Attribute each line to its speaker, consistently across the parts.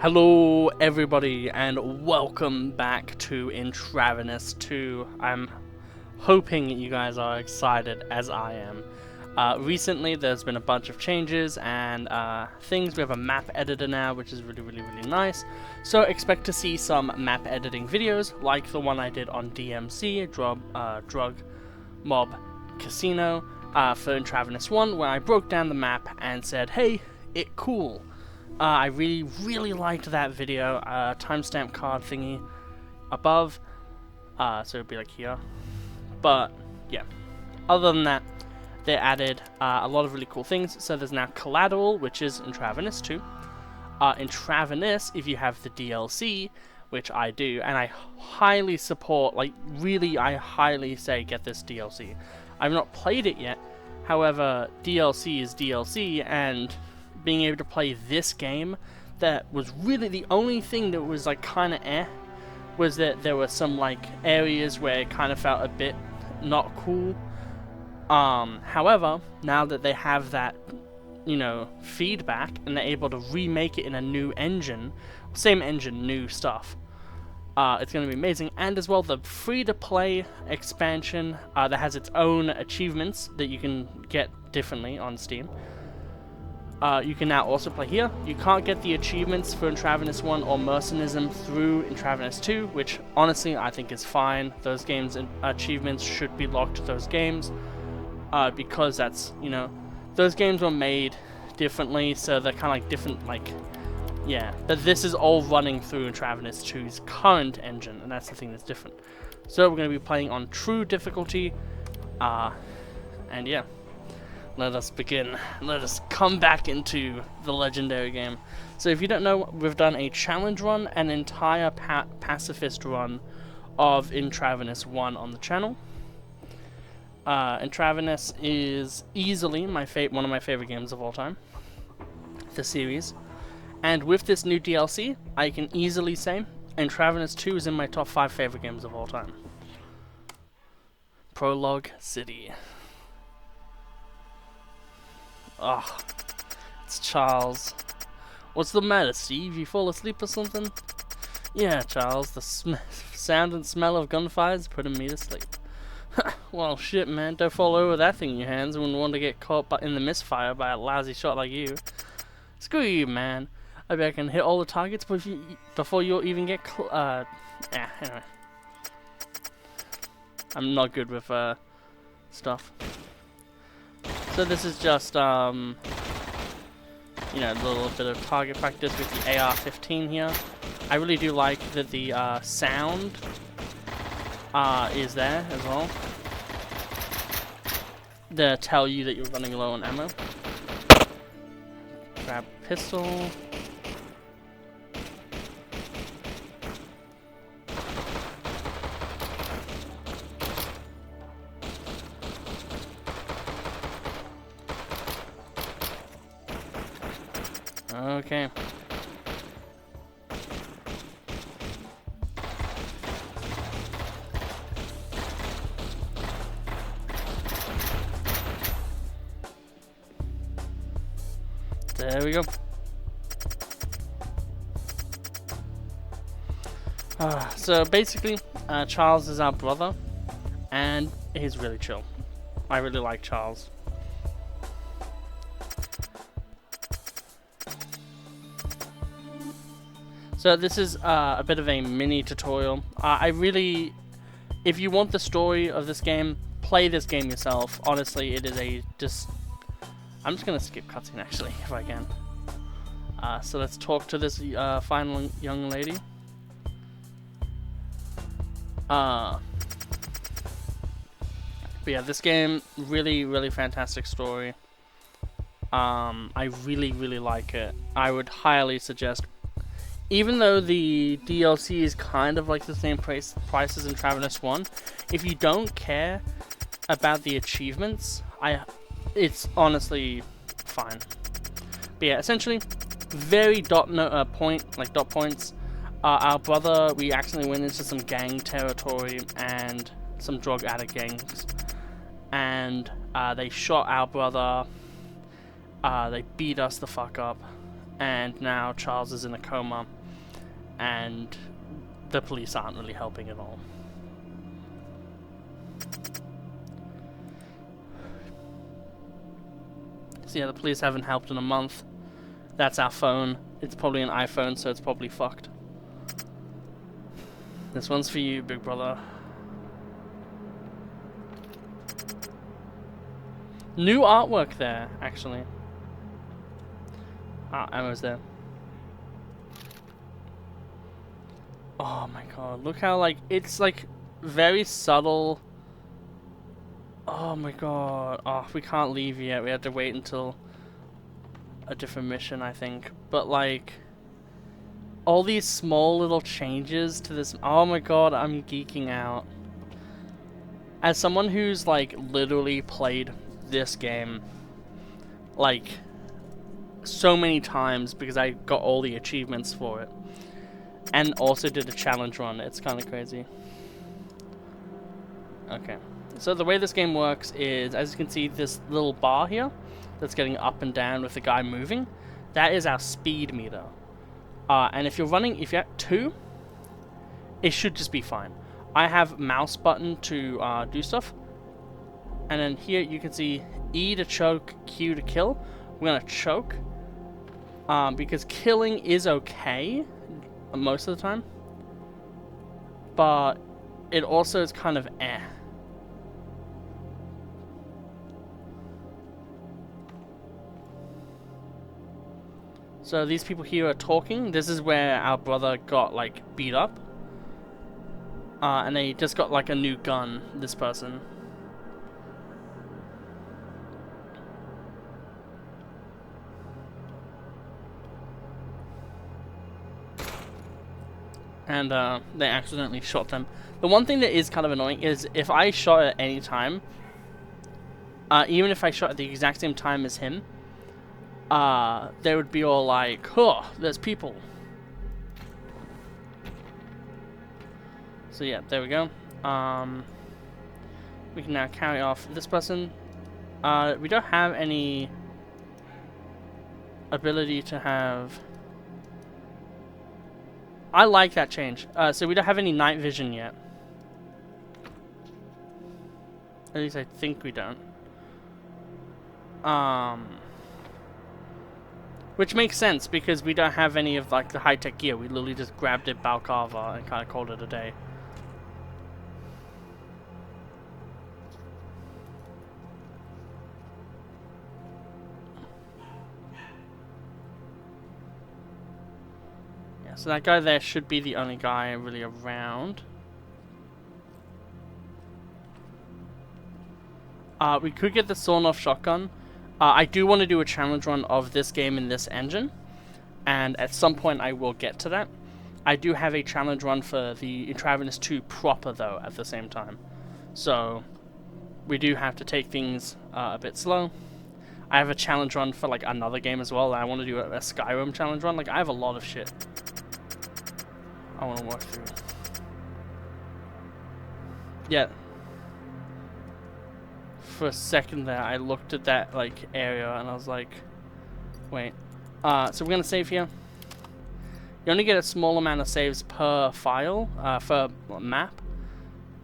Speaker 1: Hello everybody and welcome back to Intravenous 2. I'm hoping you guys are excited as I am. Recently there's been a bunch of changes and things. We have a map editor now, which is really nice. So expect to see some map editing videos like the one I did on DMC, Drug Mob Casino, for Intravenous 1, where I broke down the map and said, hey, it cool. I really liked that video. Timestamp card thingy above, so it'd be like here. But yeah, other than that, they added a lot of really cool things. So there's now collateral, which is Intravenous 2. Intravenous, if you have the DLC, which I do, and I highly support, I highly say get this DLC. I've not played it yet, however, DLC is DLC, and being able to play this game, that was really the only thing that was like kind of was that there were some like areas where it kind of felt a bit not cool. However, now that they have that, you know, feedback and they're able to remake it in a new engine, same engine, new stuff, it's going to be amazing. And as well, the free-to-play expansion that has its own achievements that you can get differently on Steam. You can now also play here. You can't get the achievements for Intravenous 1 or Mercenism through Intravenous 2, which honestly I think is fine. Those games and achievements should be locked to those games, because that's, you know, those games were made differently, so they're kind of like different, like, yeah. But this is all running through Intravenous 2's current engine, and that's the thing that's different. So we're going to be playing on true difficulty, and yeah. Let us begin. Let us come back into the legendary game. So if you don't know, we've done a challenge run, an entire pacifist run of Intravenous 1 on the channel. Intravenous is easily one of my favorite games of all time, the series. And with this new DLC, I can easily say Intravenous 2 is in my top 5 favorite games of all time. Prologue City. Ugh, it's Charles. What's the matter, Steve? You fall asleep or something? Yeah, Charles, the sound and smell of gunfire's putting me to sleep. Well, shit, man, don't fall over that thing in your hands when you want to get caught in the misfire by a lousy shot like you. Screw you, man. I bet I can hit all the targets before you'll even get anyway. I'm not good with, stuff. So this is just, you know, a little bit of target practice with the AR-15 here. I really do like that the sound is there as well, to tell you that you're running low on ammo. Grab pistol. Okay. There we go. So basically, Charles is our brother, and he's really chill. I really like Charles. So this is a bit of a mini tutorial. If you want the story of this game, play this game yourself. Honestly, it is I'm just gonna skip cutscene actually, if I can. So let's talk to this fine young lady. But yeah, this game, really fantastic story. I really like it. I would highly suggest. Even though the DLC is kind of like the same price as Intravenous 1, if you don't care about the achievements, it's honestly fine. But yeah, essentially, very dot points. Our brother, we accidentally went into some gang territory and some drug addict gangs, and they shot our brother. They beat us the fuck up. and now Charles is in a coma, and the police aren't really helping at all. So yeah, the police haven't helped in a month. That's our phone. It's probably an iPhone, so it's probably fucked. This one's for you, big brother. New artwork there, actually. Ah, ammo's there. Oh my god, look how, like, it's, like, very subtle. Oh my god. Oh, we can't leave yet. We have to wait until a different mission, I think. But, like, all these small little changes to this. Oh my god, I'm geeking out. As someone who's, like, literally played this game, like, so many times because I got all the achievements for it, and also did a challenge run, it's kind of crazy. Okay, so the way this game works is, as you can see, this little bar here that's getting up and down with the guy moving, that is our speed meter. And if you're at 2, it should just be fine. I have mouse button to do stuff, and then here you can see E to choke, Q to kill. We're gonna choke, because killing is okay most of the time, but it also is kind of eh. So these people here are talking. This is where our brother got, like, beat up. And they just got, like, a new gun, this person. And they accidentally shot them. The one thing that is kind of annoying is if I shot at any time, even if I shot at the exact same time as him, they would be all like, "Oh, there's people." So yeah, there we go. We can now carry off this person. We don't have any ability to have. I like that change. So we don't have any night vision yet. At least I think we don't. Which makes sense because we don't have any of, like, the high-tech gear. We literally just grabbed it Balcava and kind of called it a day. Yeah, so that guy there should be the only guy really around. We could get the sawn-off shotgun. I do want to do a challenge run of this game in this engine, and at some point I will get to that. I do have a challenge run for the Intravenous 2 proper, though, at the same time. So, we do have to take things a bit slow. I have a challenge run for, like, another game as well. I want to do a Skyrim challenge run. Like, I have a lot of shit I want to work through. Yeah. For a second there, I looked at that, like, area and I was like, wait. So we're gonna save here. You only get a small amount of saves per file, per map.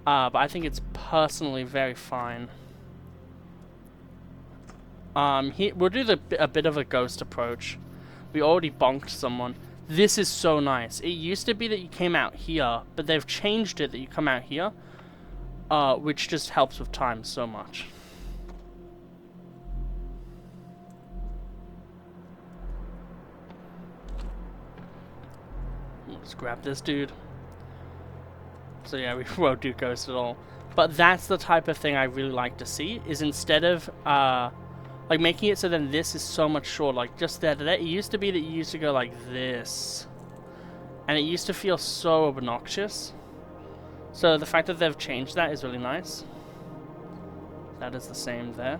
Speaker 1: But I think it's personally very fine. We'll do a bit of a ghost approach. We already bonked someone. This is so nice. It used to be that you came out here, but they've changed it that you come out here, which just helps with time so much. Let's grab this dude. So yeah, we won't do ghost at all. But that's the type of thing I really like to see, is instead of like making it so then this is so much shorter, like just there. It used to be that you used to go like this, and it used to feel so obnoxious. So the fact that they've changed that is really nice. That is the same there.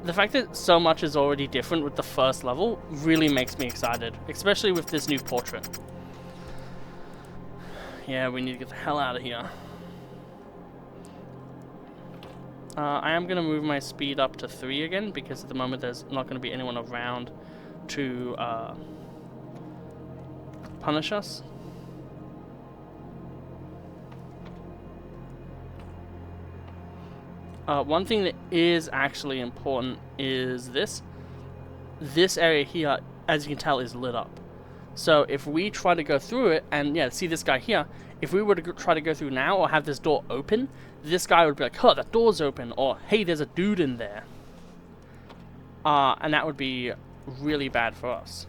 Speaker 1: The fact that so much is already different with the first level really makes me excited, especially with this new portrait. Yeah, we need to get the hell out of here. I am going to move my speed up to 3 again, because at the moment there's not going to be anyone around. to punish us. One thing that is actually important is this. This area here, as you can tell, is lit up. So if we try to go through it, and yeah, see this guy here, if we were to try to go through now or have this door open, this guy would be like, huh, that door's open, or hey, there's a dude in there. And that would be really bad for us.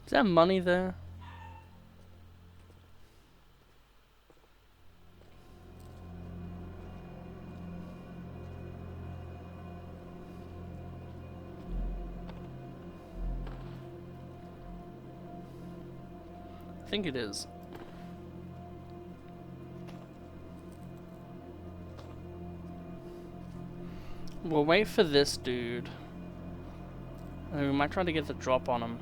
Speaker 1: Is there money there? I think it is. We'll wait for this dude. And we might try to get the drop on him.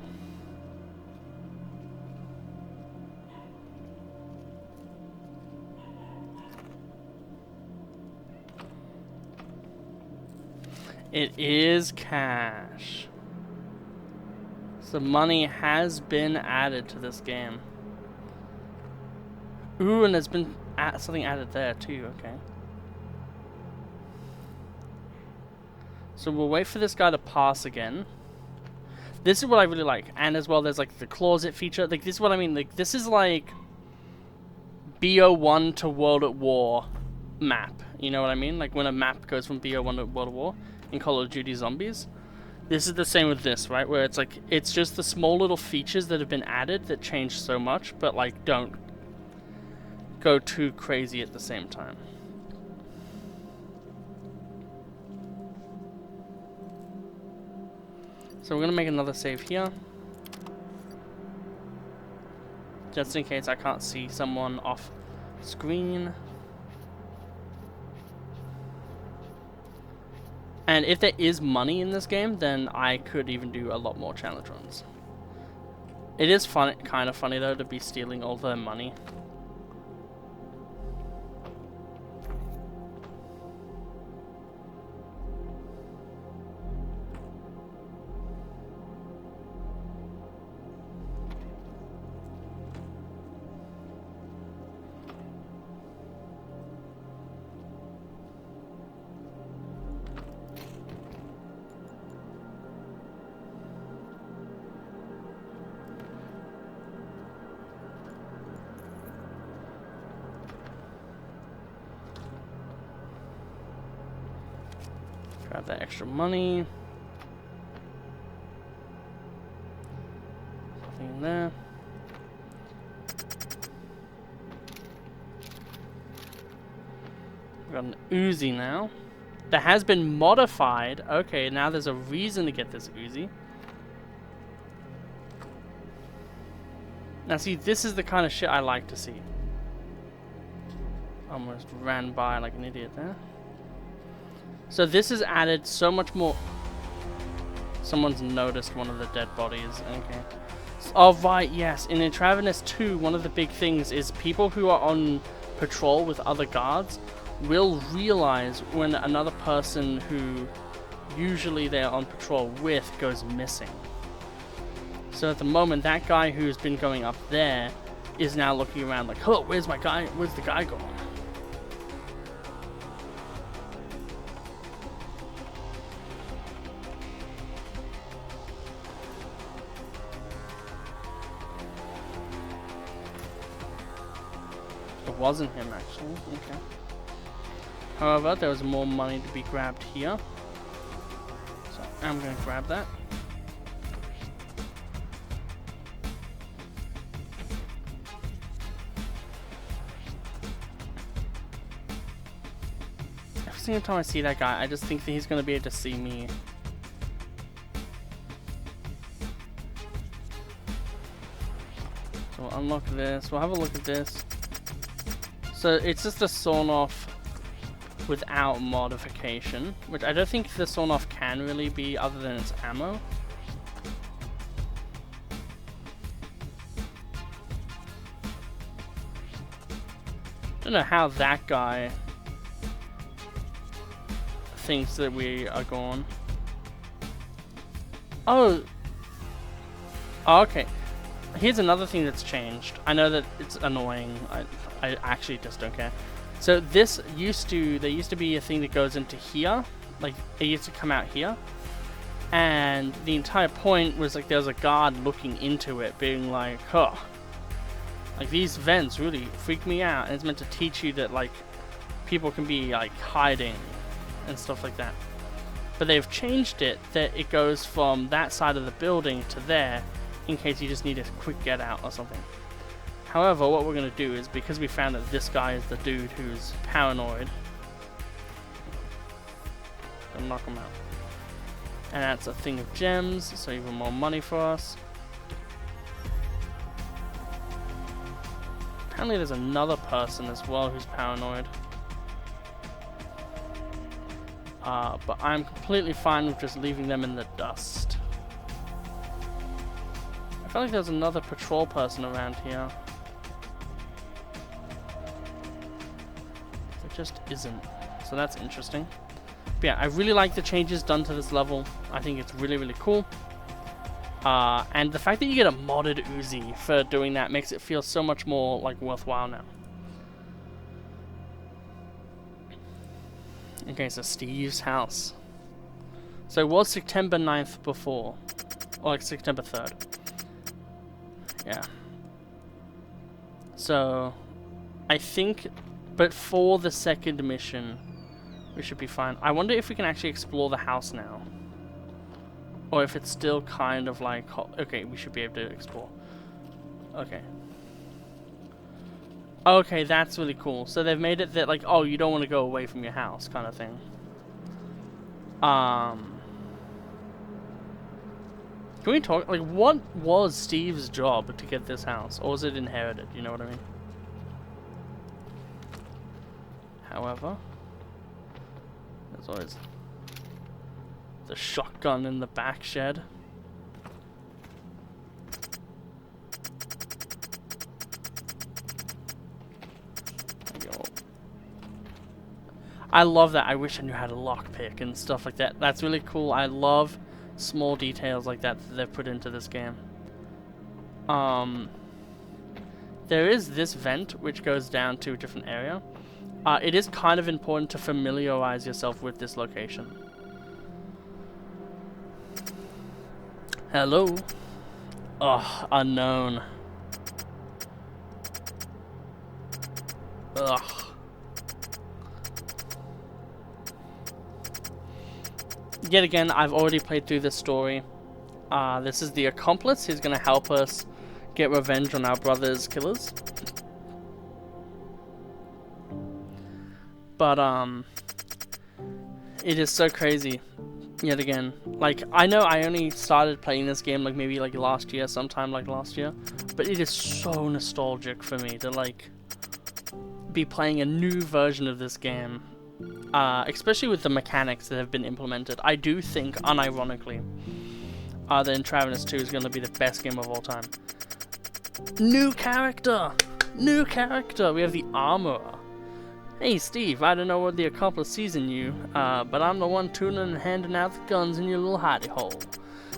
Speaker 1: It is cash. So money has been added to this game. Ooh, and there's been something added there too, okay. So we'll wait for this guy to pass again. This is what I really like. And as well, there's like the closet feature. Like, this is what I mean. Like, this is like BO1 to World at War map. You know what I mean? Like when a map goes from BO1 to World at War in Call of Duty Zombies. This is the same with this, right? Where it's like, it's just the small little features that have been added that change so much, but like don't go too crazy at the same time. So we're gonna make another save here. Just in case I can't see someone off screen. And if there is money in this game, then I could even do a lot more challenge runs. It is fun, kind of funny though, to be stealing all their money. Grab that extra money. Nothing in there. We've got an Uzi now. That has been modified. Okay, now there's a reason to get this Uzi. Now see, this is the kind of shit I like to see. Almost ran by like an idiot there. So this has added so much more. Someone's noticed one of the dead bodies. Okay. Oh, right, yes. In Intravenous 2, one of the big things is people who are on patrol with other guards will realize when another person who usually they're on patrol with goes missing. So at the moment, that guy who's been going up there is now looking around like, oh, where's my guy? Where's the guy going? It wasn't him, actually. Okay. However, there was more money to be grabbed here. So I'm going to grab that. Every single time I see that guy, I just think that he's going to be able to see me. So we'll unlock this. We'll have a look at this. So it's just a sawn off without modification, which I don't think the sawn-off can really be other than its ammo. Don't know how that guy thinks that we are gone. Oh, okay. Here's another thing that's changed. I know that it's annoying. I actually just don't care. So there used to be a thing that goes into here, like it used to come out here, and the entire point was like there was a guard looking into it, being like, huh, like these vents really freak me out, and it's meant to teach you that like people can be like hiding and stuff like that. But they've changed it that it goes from that side of the building to there, in case you just need a quick get out or something. However, what we're going to do is, because we found that this guy is the dude who's paranoid, gonna knock him out. And that's a thing of gems, so even more money for us. Apparently there's another person as well who's paranoid. But I'm completely fine with just leaving them in the dust. I feel like there's another patrol person around here. There just isn't. So that's interesting. But yeah, I really like the changes done to this level. I think it's really, really cool. And the fact that you get a modded Uzi for doing that makes it feel so much more like worthwhile now. Okay, so Steve's house. So it was September 9th before. Or like September 3rd. Yeah. So I think, but for the second mission, we should be fine. I wonder if we can actually explore the house now. Or if it's still kind of like, okay, we should be able to explore. Okay. Okay, that's really cool. So they've made it that like, oh, you don't want to go away from your house kind of thing. Can we talk, like, what was Steve's job to get this house? Or was it inherited? You know what I mean? However, there's always the shotgun in the back shed. I love that. I wish I knew how to lockpick and stuff like that. That's really cool. I love small details like that they've put into this game. There is this vent which goes down to a different area. It is kind of important to familiarize yourself with this location. Hello? Ugh, unknown. Ugh. Yet again, I've already played through this story. This is the accomplice who's going to help us get revenge on our brother's killers. But, it is so crazy. Yet again. Like, I know I only started playing this game, like, maybe, like, last year, sometime, like, last year. But it is so nostalgic for me to, like, be playing a new version of this game. Especially with the mechanics that have been implemented. I do think, unironically, that Intravenous 2 is going to be the best game of all time. New character! New character! We have the Armorer. Hey Steve, I don't know what the accomplice sees in you, but I'm the one tuning and handing out the guns in your little hidey hole.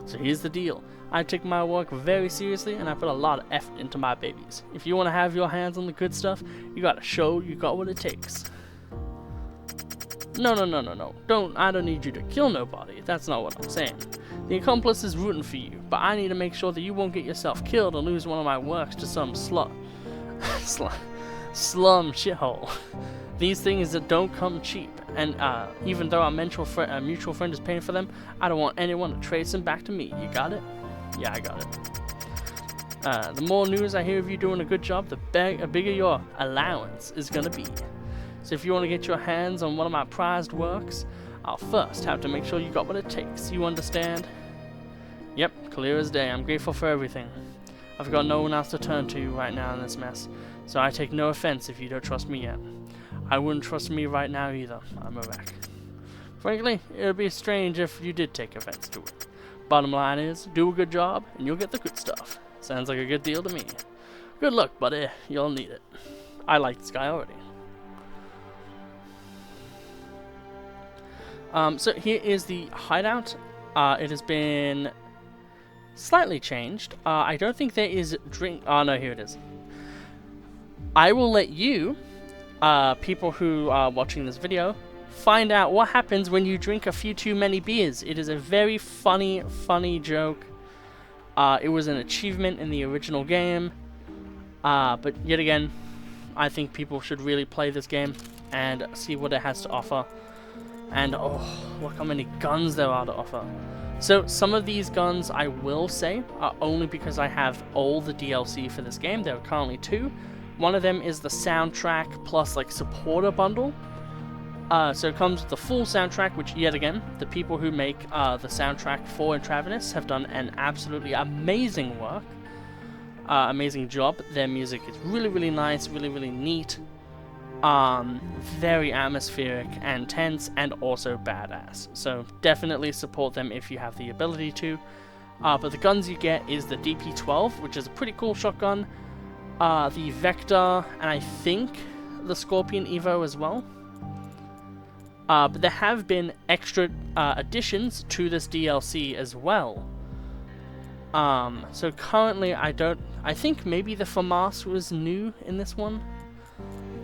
Speaker 1: So here's the deal. I take my work very seriously, and I put a lot of effort into my babies. If you want to have your hands on the good stuff, you gotta show you got what it takes. No. I don't need you to kill nobody. That's not what I'm saying. The accomplice is rooting for you, but I need to make sure that you won't get yourself killed or lose one of my works to some slum shithole. These things that don't come cheap, and even though our mutual friend is paying for them, I don't want anyone to trace them back to me. You got it? Yeah, I got it. The more news I hear of you doing a good job, the bigger your allowance is gonna be. So if you want to get your hands on one of my prized works, I'll first have to make sure you got what it takes. You understand? Yep, clear as day. I'm grateful for everything. I've got no one else to turn to right now in this mess, so I take no offense if you don't trust me yet. I wouldn't trust me right now either. I'm a wreck. Frankly, it would be strange if you did take offense to it. Bottom line is, do a good job, and you'll get the good stuff. Sounds like a good deal to me. Good luck, buddy. You'll need it. I like this guy already. So here is the hideout. It has been slightly changed. I don't think there is drink. Oh no, here it is. I will let you, people who are watching this video, find out what happens when you drink a few too many beers. It is a very funny joke. It was an achievement in the original game. But yet again, I think people should really play this game and see what it has to offer. And oh, look how many guns there are to offer. So some of these guns, I will say, are only because I have all the DLC for this game. There are currently 2. One of them is the soundtrack plus like supporter bundle. So it comes with the full soundtrack, which yet again, the people who make the soundtrack for Intravenous have done an absolutely amazing work. Amazing job. Their music is really nice, really neat. Very atmospheric and tense, and also badass. So definitely support them if you have the ability to. But the guns you get is the DP12, which is a pretty cool shotgun. The Vector, and I think the Scorpion Evo as well. But there have been extra additions to this DLC as well. So currently I think maybe the FAMAS was new in this one.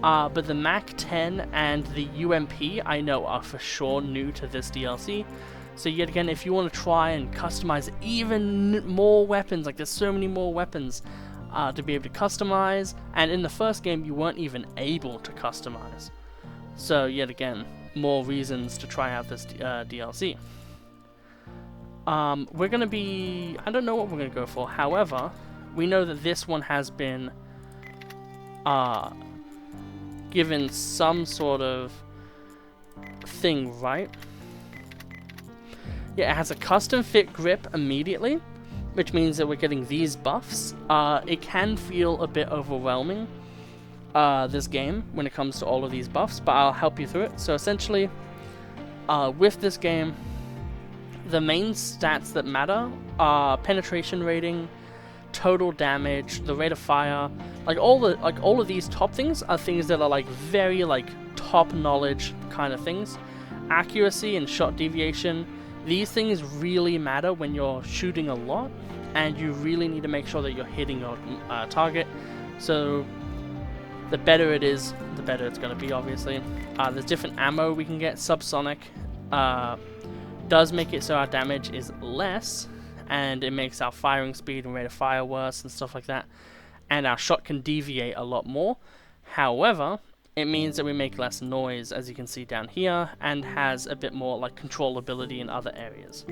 Speaker 1: But the MAC-10 and the UMP I know are for sure new to this DLC. So yet again, if you want to try and customize even more weapons, like there's so many more weapons to be able to customize, and in the first game you weren't even able to customize. So yet again, more reasons to try out this DLC. We're going to be... I don't know what we're going to go for. However, we know that this one has been given some sort of thing, right? Yeah, it has a custom fit grip immediately, which means that we're getting these buffs. It can feel a bit overwhelming, this game, when it comes to all of these buffs, but I'll help you through it. So essentially, with this game, the main stats that matter are penetration rating, total damage, the rate of fire, all of these top things are things that are like very top knowledge kind of things. Accuracy and shot deviation, these things really matter when you're shooting a lot, and you really need to make sure that you're hitting your target. So the better it is, the better it's going to be, obviously. There's different ammo we can get. Subsonic does make it so our damage is less, and it makes our firing speed and rate of fire worse and stuff like that. And our shot can deviate a lot more. However, it means that we make less noise, as you can see down here, and has a bit more controllability in other areas.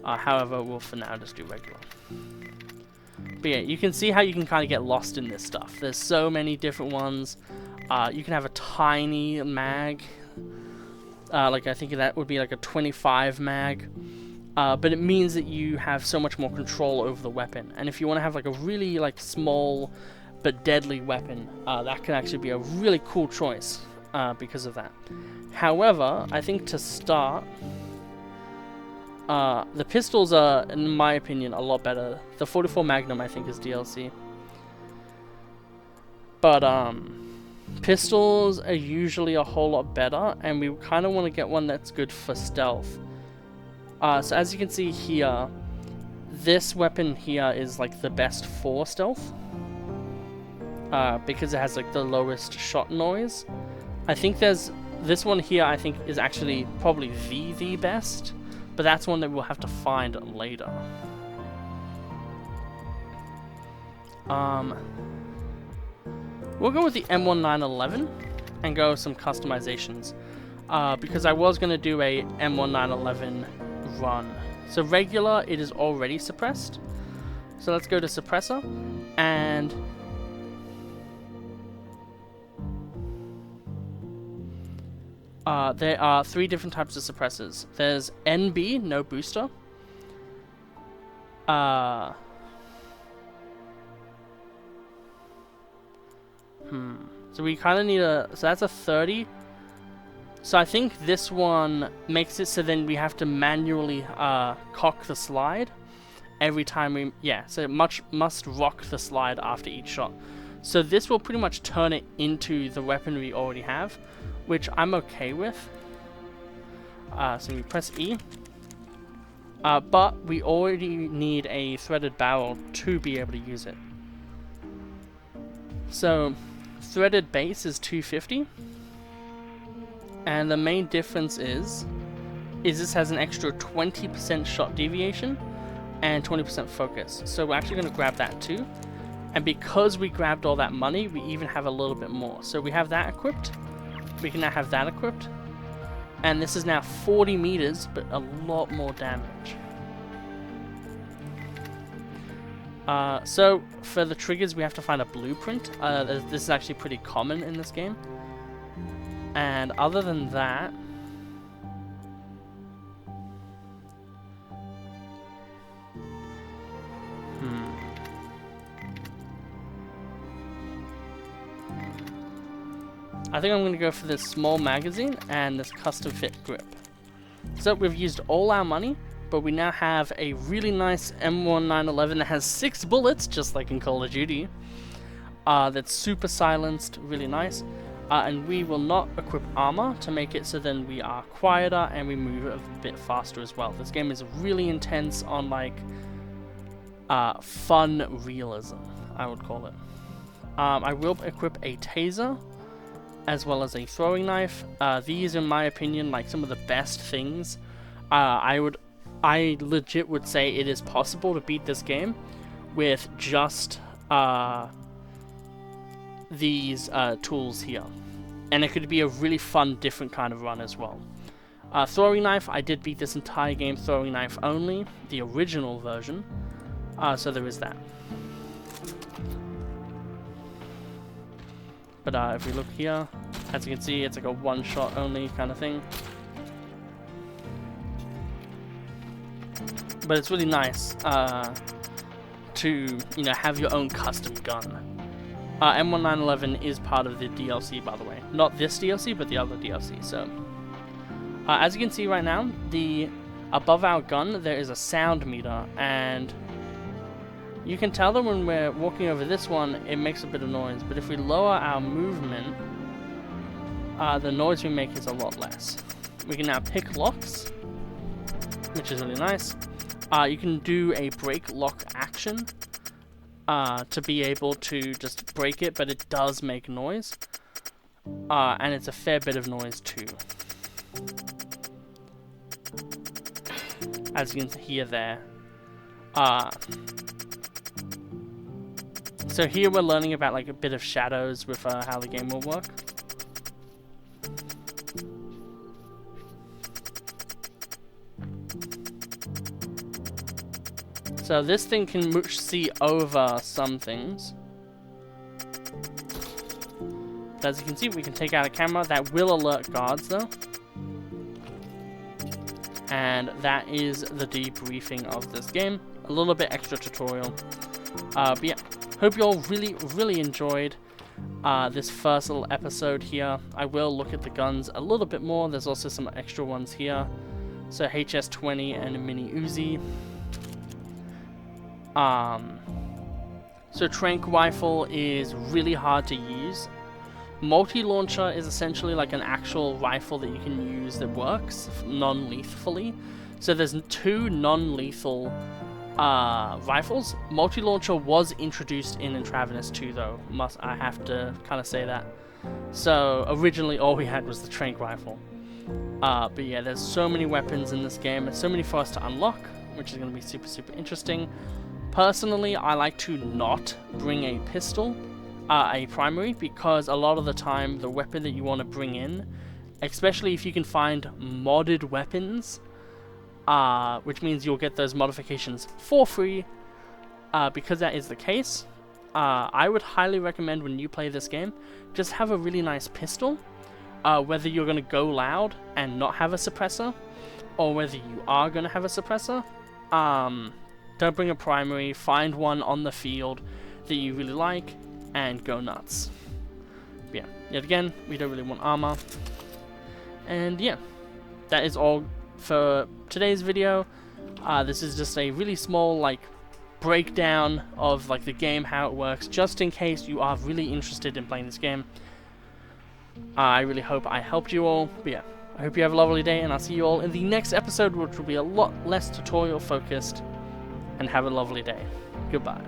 Speaker 1: However, we'll for now just do regular. But yeah, you can see how you can kind of get lost in this stuff. There's so many different ones. You can have a tiny mag. I think that would be like a 25 mag. But it means that you have so much more control over the weapon. And if you want to have a really small but deadly weapon, that can actually be a really cool choice because of that. However, I think to start, the pistols are, in my opinion, a lot better. The 44 Magnum, I think, is DLC. But pistols are usually a whole lot better, and we kind of want to get one that's good for stealth. So as you can see here, this weapon here is the best for stealth, because it has the lowest shot noise. I think there's this one here. I think is actually probably the best, but that's one that we'll have to find later. We'll go with the M1911 and go with some customizations, because I was going to do a M1911 run. So regular, it is already suppressed. So let's go to suppressor, and there are 3 different types of suppressors. There's NB, no booster. So we kind of need a... So that's a 30. So I think this one makes it so then we have to manually cock the slide every time we... Yeah, so it must rock the slide after each shot. So this will pretty much turn it into the weapon we already have, which I'm okay with. So we press E. But we already need a threaded barrel to be able to use it. So threaded base is 250. And the main difference is this has an extra 20% shot deviation and 20% focus. So we're actually going to grab that too. And because we grabbed all that money, we even have a little bit more. So we have that equipped. We can now have that equipped. And this is now 40 meters, but a lot more damage. So for the triggers, we have to find a blueprint. This is actually pretty common in this game. And other than that, I think I'm going to go for this small magazine and this custom fit grip. So we've used all our money, but we now have a really nice M1911 that has 6 bullets, just like in Call of Duty. That's super silenced, really nice. And we will not equip armor to make it so then we are quieter and we move a bit faster as well. This game is really intense on like fun realism, I would call it. I will equip a taser as well as a throwing knife. These, in my opinion, like some of the best things. I legit would say it is possible to beat this game with just these tools here, and it could be a really fun different kind of run as well. Throwing knife, I did beat this entire game throwing knife only, the original version, so there is that. But if we look here, as you can see, it's like a one shot only kind of thing. But it's really nice to, you know, have your own custom gun. M1911 is part of the DLC, by the way. Not this DLC, but the other DLC. So, as you can see right now, above our gun there is a sound meter, and you can tell that when we're walking over this one, it makes a bit of noise. But if we lower our movement, the noise we make is a lot less. We can now pick locks, which is really nice. You can do a break lock action to be able to just break it, but it does make noise. And it's a fair bit of noise too. As you can hear there. So here we're learning about like a bit of shadows with how the game will work. So this thing can see over some things. As you can see, we can take out a camera that will alert guards though. And that is the debriefing of this game. A little bit extra tutorial. But yeah, hope you all really enjoyed this first little episode here. I will look at the guns a little bit more. There's also some extra ones here. So HS-20 and a mini Uzi. So Tranq rifle is really hard to use. Multi-launcher is essentially like an actual rifle that you can use that works non-lethally. So there's 2 non-lethal rifles. Multi-launcher was introduced in Intravenous 2 though, I have to kind of say that. So originally all we had was the Tranq rifle. But yeah, there's so many weapons in this game, and so many for us to unlock, which is going to be super interesting. Personally, I like to not bring a pistol, a primary, because a lot of the time the weapon that you want to bring in, especially if you can find modded weapons, which means you'll get those modifications for free, because that is the case, I would highly recommend when you play this game, just have a really nice pistol, whether you're going to go loud and not have a suppressor, or whether you are going to have a suppressor. Don't bring a primary, find one on the field that you really like, and go nuts. But yeah, yet again, we don't really want armor. And yeah, that is all for today's video. This is just a really small, like, breakdown of, like, the game, how it works, just in case you are really interested in playing this game. I really hope I helped you all. But yeah, I hope you have a lovely day, and I'll see you all in the next episode, which will be a lot less tutorial focused. And have a lovely day. Goodbye.